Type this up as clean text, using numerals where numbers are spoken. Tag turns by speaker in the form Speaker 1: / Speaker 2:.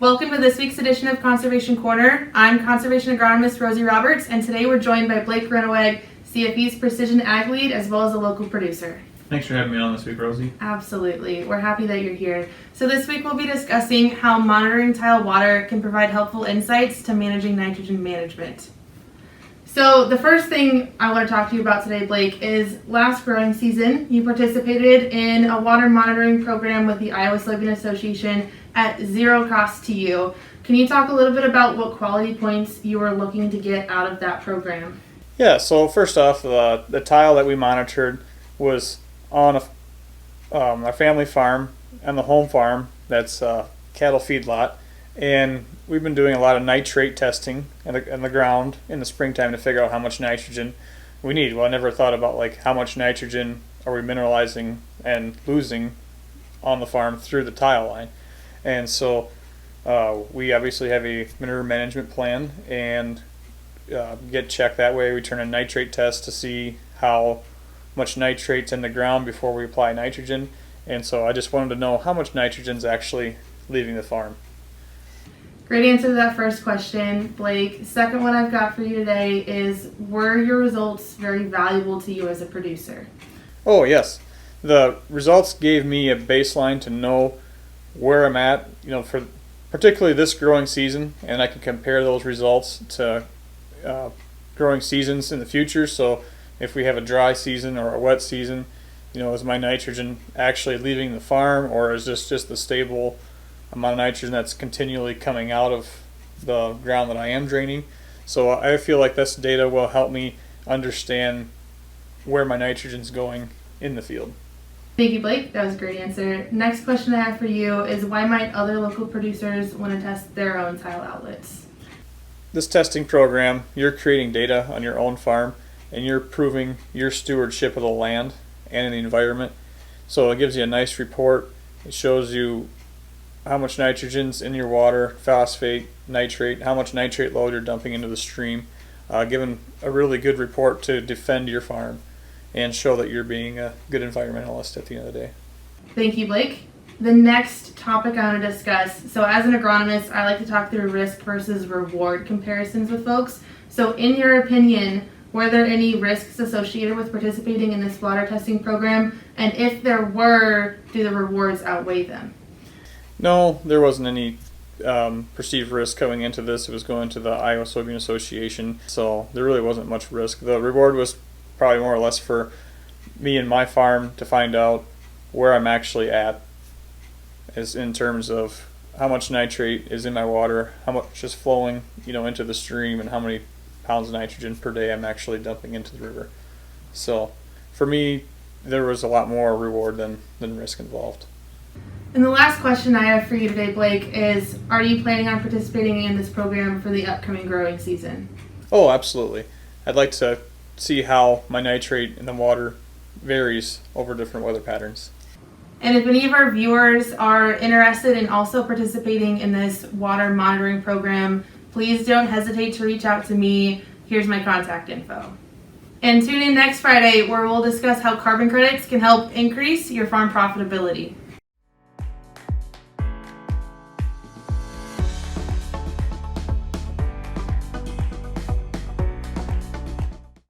Speaker 1: Welcome to this week's edition of Conservation Corner. I'm Conservation Agronomist Rosie Roberts, and today we're joined by Blake Renoweg, CFE's Precision Ag Lead, as well as a local producer.
Speaker 2: Thanks for having me on this week, Rosie.
Speaker 1: Absolutely. We're happy that you're here. So this week we'll be discussing how monitoring tile water can provide helpful insights to managing nitrogen management. So the first thing I want to talk to you about today, Blake, is last growing season you participated in a water monitoring program with the Iowa Soybean Association at zero cost to you. Can you talk a little bit about what quality points you were looking to get out of that program?
Speaker 3: Yeah, so first off, the tile that we monitored was on a family farm and the home farm that's a cattle feedlot, and we've been doing a lot of nitrate testing in the ground in the springtime to figure out how much nitrogen we need. Well, I never thought about like how much nitrogen are we mineralizing and losing on the farm through the tile line. And so we obviously have a manure management plan and get checked that way. We turn a nitrate test to see how much nitrate's in the ground before we apply nitrogen. And so I just wanted to know how much nitrogen's actually leaving the farm.
Speaker 1: Great answer to that first question, Blake. Second one I've got for you today is, were your results very valuable to you as a producer?
Speaker 3: Oh, yes. The results gave me a baseline to know where I'm at, for particularly this growing season, and I can compare those results to growing seasons in the future. So if we have a dry season or a wet season, is my nitrogen actually leaving the farm, or is this just the stable amount of nitrogen that's continually coming out of the ground that I am draining? So I feel like this data will help me understand where my nitrogen's going in the field.
Speaker 1: Thank you, Blake. That was a great answer. Next question I have for you is, why might other local producers want to test their own tile outlets?
Speaker 3: This testing program, you're creating data on your own farm and you're proving your stewardship of the land and the environment. So it gives you a nice report. It shows you how much nitrogen's in your water, phosphate, nitrate, how much nitrate load you're dumping into the stream, giving a really good report to defend your farm and show that you're being a good environmentalist at the end of the day.
Speaker 1: Thank you, Blake. The next topic I want to discuss, so as an agronomist, I like to talk through risk versus reward comparisons with folks. So in your opinion, were there any risks associated with participating in this water testing program? And if there were, do the rewards outweigh them?
Speaker 3: No, there wasn't any perceived risk coming into this. It was going to the Iowa Soybean Association, so there really wasn't much risk. The reward was probably more or less for me and my farm to find out where I'm actually at, as in terms of how much nitrate is in my water, how much is flowing, into the stream, and how many pounds of nitrogen per day I'm actually dumping into the river. So for me, there was a lot more reward than risk involved.
Speaker 1: And the last question I have for you today, Blake, is, are you planning on participating in this program for the upcoming growing season?
Speaker 3: Oh, absolutely. I'd like to see how my nitrate in the water varies over different weather patterns.
Speaker 1: And if any of our viewers are interested in also participating in this water monitoring program, please don't hesitate to reach out to me. Here's my contact info. And tune in next Friday, where we'll discuss how carbon credits can help increase your farm profitability.